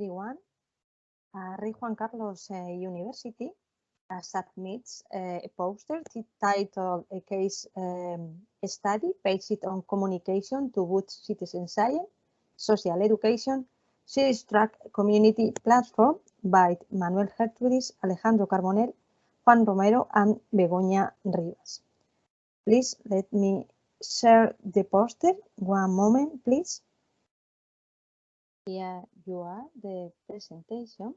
everyone. Rey Juan Carlos University submits a poster titled A Case Study Based on Communication to Boost Citizen Science, Social Education, Series Track Community Platform by Manuel Gertrudis, Alejandro Carbonell, Juan Romero, and Begoña Rivas. Please let me share the poster. One moment, please. Here you are, the presentation.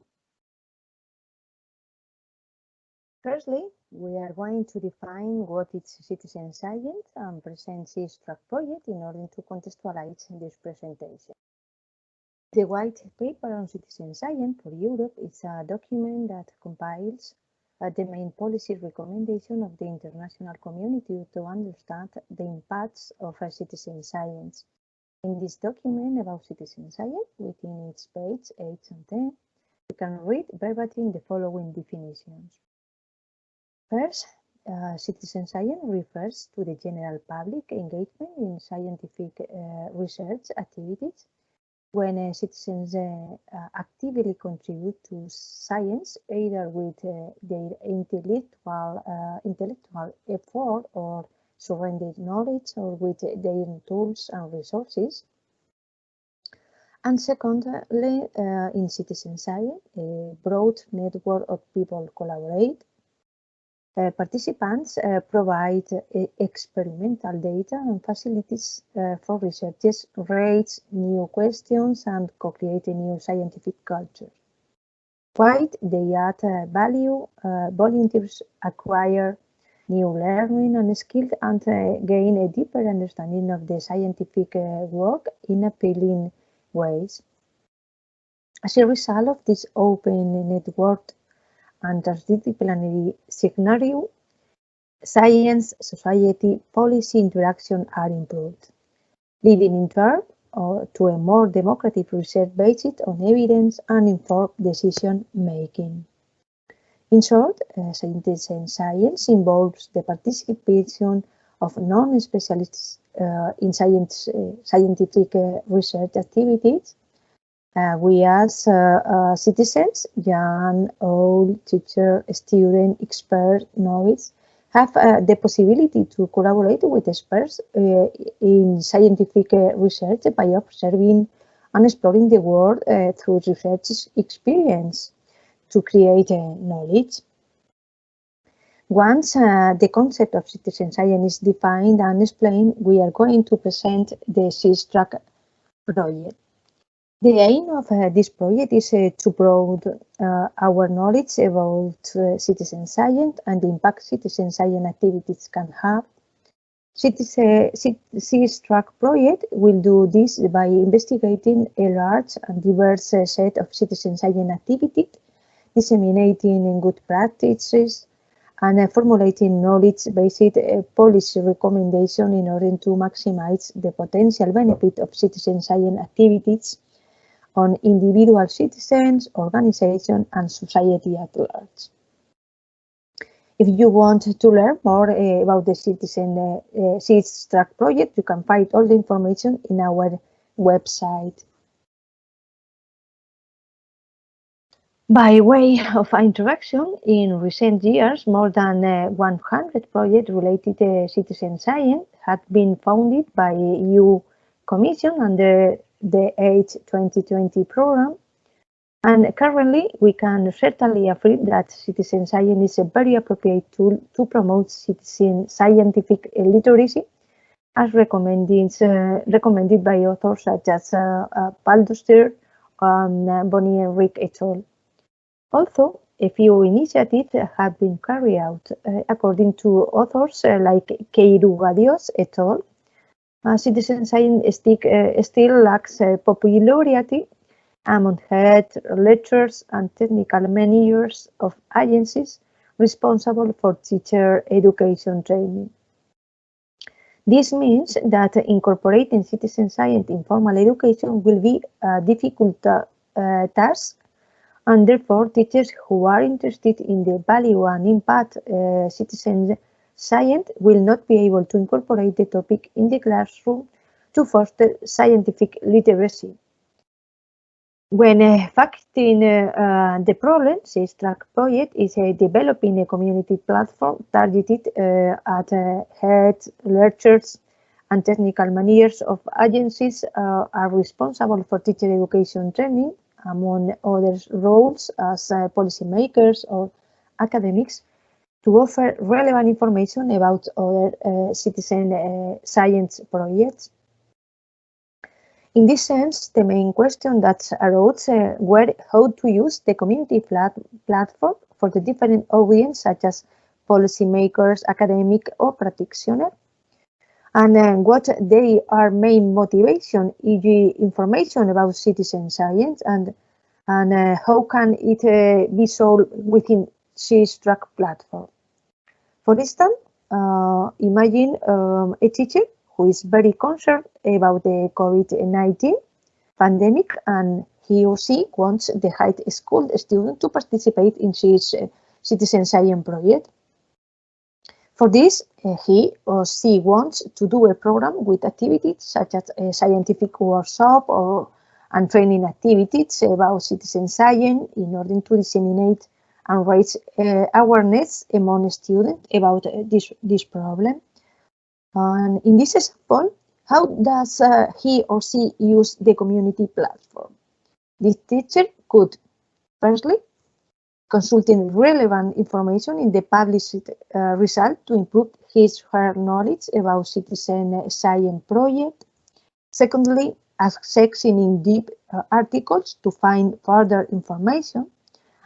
Firstly, we are going to define what is citizen science and present this track project in order to contextualize this presentation. The White Paper on Citizen Science for Europe is a document that compiles the main policy recommendation of the international community to understand the impacts of citizen science. In this document about citizen science, within its pages 8 and 10, you can read verbatim the following definitions. First, citizen science refers to the general public engagement in scientific research activities when citizens actively contribute to science either with their intellectual effort or surrendered knowledge or with their tools and resources. And secondly, in citizen science, a broad network of people collaborate. Participants provide experimental data and facilities for researchers, raise new questions, and co-create a new scientific culture. While they add value, volunteers acquire new learning and skills and gain a deeper understanding of the scientific work in appealing ways. As a result of this open network and transdisciplinary scenario, science, society, policy interaction are improved, leading in turn to a more democratic research based on evidence and informed decision making. In short, citizen science involves the participation of non-specialists in scientific research activities. We as citizens, young, old, teacher, student, expert, novice, have the possibility to collaborate with experts in scientific research by observing and exploring the world through research experience to create knowledge. Once the concept of citizen science is defined and explained, we are going to present the SIS-Track project. The aim of this project is to broaden our knowledge about citizen science and the impact citizen science activities can have. SIS-Track project will do this by investigating a large and diverse set of citizen science activities, disseminating good practices, and formulating knowledge-based policy recommendations in order to maximize the potential benefit of citizen science activities on individual citizens, organizations, and society at large. If you want to learn more about the SIS-Track project, you can find all the information in our website. By way of introduction, in recent years, more than 100 projects related to citizen science have been funded by EU Commission under the AIDS 2020 program, and currently we can certainly affirm that citizen science is a very appropriate tool to promote citizen scientific literacy, as recommended by authors such as Balduster and Bonnier-Rick et al. Also, a few initiatives have been carried out according to authors like Queirugadios et al. Citizen science still lacks popularity among head lecturers and technical managers of agencies responsible for teacher education training. This means that incorporating citizen science in formal education will be a difficult task, and therefore teachers who are interested in the value and impact citizen science will not be able to incorporate the topic in the classroom to foster scientific literacy. When factoring the problem, SysTrack project is developing a community platform targeted at heads, lecturers, and technical managers of agencies are responsible for teacher education training, among other roles as policymakers or academics, to offer relevant information about other citizen science projects. In this sense, the main question that arose were how to use the community platform for the different audience, such as policymakers, academic, or practitioners, and what their main motivation, e.g., information about citizen science, and how can it be solved within SysTrack platform. For instance, imagine a teacher who is very concerned about the COVID-19 pandemic, and he or she wants the high school student to participate in his citizen science project. For this, he or she wants to do a program with activities such as a scientific workshop and training activities about citizen science in order to disseminate and raise awareness among students about this problem. And in this example, how does he or she use the community platform? The teacher could, firstly, consulting relevant information in the published result to improve his or her knowledge about citizen science project. Secondly, accessing in deep articles to find further information.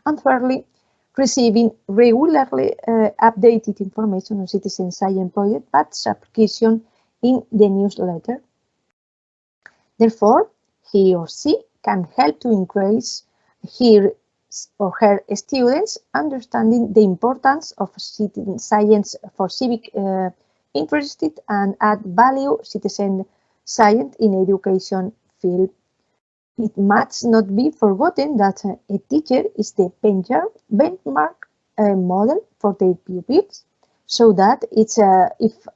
And thirdly, receiving regularly updated information on citizen science project by subscription in the newsletter. Therefore, he or she can help to increase his or her students' understanding the importance of citizen science for civic interest and add value citizen science in education field. It must not be forgotten that a teacher is the benchmark model for their pupils, so that if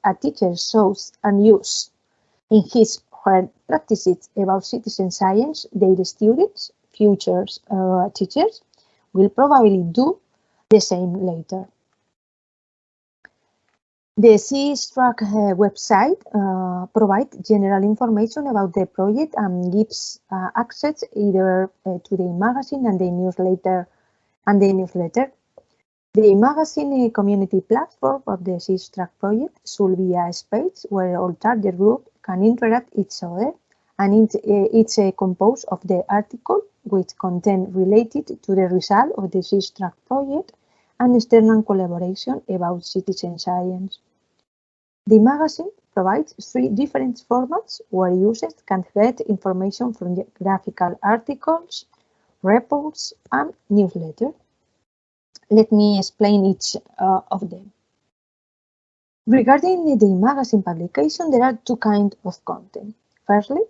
a teacher shows and uses in his or her practices about citizen science, their students, future teachers, will probably do the same later. The SysTrack website provides general information about the project and gives access either to the magazine and the newsletter. The magazine community platform of the SysTrack project should be a space where all target groups can interact each other, and it's composed of the article with content related to the result of the SysTrack project and external collaboration about citizen science. The magazine provides 3 different formats where users can get information from graphical articles, reports, and newsletters. Let me explain each of them. Regarding the magazine publication, there are 2 kinds of content. Firstly,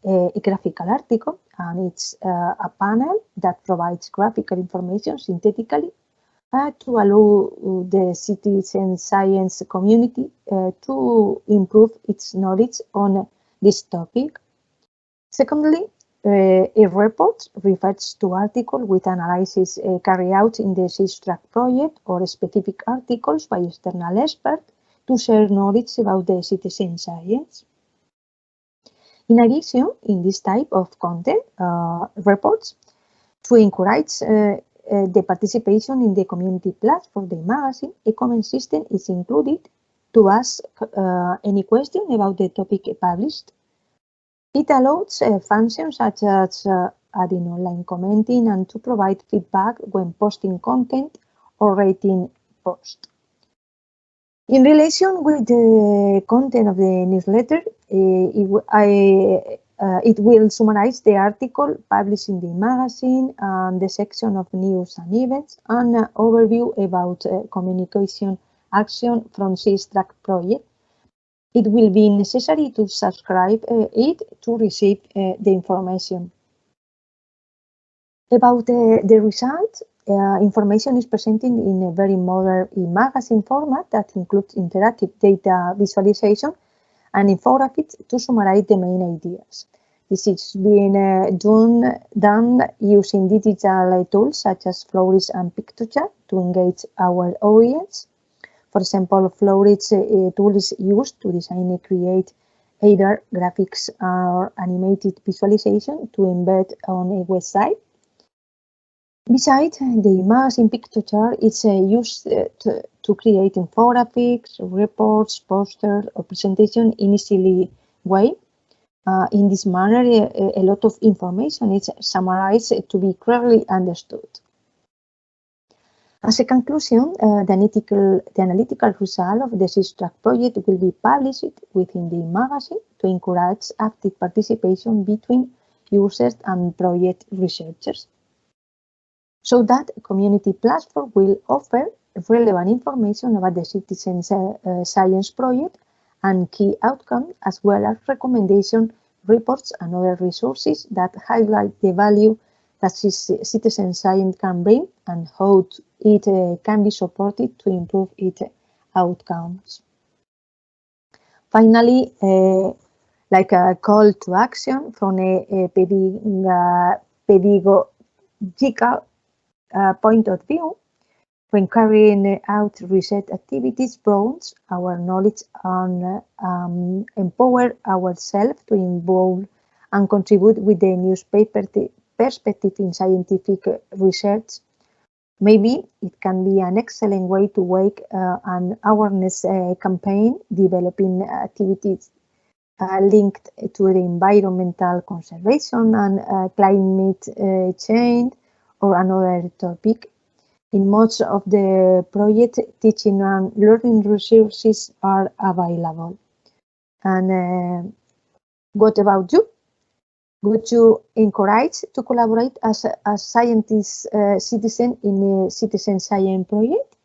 a graphical article, and it's a panel that provides graphical information synthetically to allow the citizen science community to improve its knowledge on this topic. Secondly, a report refers to articles with analysis carried out in the SysTrack project or specific articles by external experts to share knowledge about the citizen science. In addition, in this type of content, reports, to encourage the participation in the community platform, the magazine, a comment system is included to ask any question about the topic published. It allows functions such as adding online commenting and to provide feedback when posting content or rating posts. In relation with the content of the newsletter, it will summarize the article published in the magazine and the section of news and events, and an overview about communication action from SysTrack project. It will be necessary to subscribe it to receive the information. About the results, information is presented in a very modern e-magazine format that includes interactive data visualization and infographics to summarize the main ideas. This is being done using digital tools such as Flowrich and Pictochart to engage our audience. For example, Flowrich tool is used to design and create either graphics or animated visualization to embed on a website. Besides, the image in Pictochart is used to create infographics, reports, posters, or presentation in easily way. In this manner, a lot of information is summarized to be clearly understood. As a conclusion, the analytical result of the SysTrack project will be published within the magazine to encourage active participation between users and project researchers, so that community platform will offer relevant information about the citizen science project and key outcomes, as well as recommendation reports and other resources that highlight the value that citizen science can bring and how it can be supported to improve its outcomes. Finally, like a call to action from a pedagogical point of view, when carrying out research activities broadens our knowledge and empower ourselves to involve and contribute with the newspaper perspective in scientific research. Maybe it can be an excellent way to wake an awareness campaign, developing activities linked to the environmental conservation and climate change or another topic. In most of the project, teaching and learning resources are available. And what about you? Would you encourage to collaborate as a scientist citizen in a citizen science project?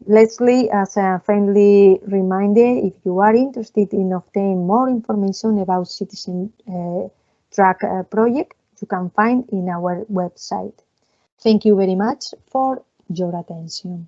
Lastly, as a friendly reminder, if you are interested in obtaining more information about Citizen Track project, you can find in our website. Thank you very much for your attention.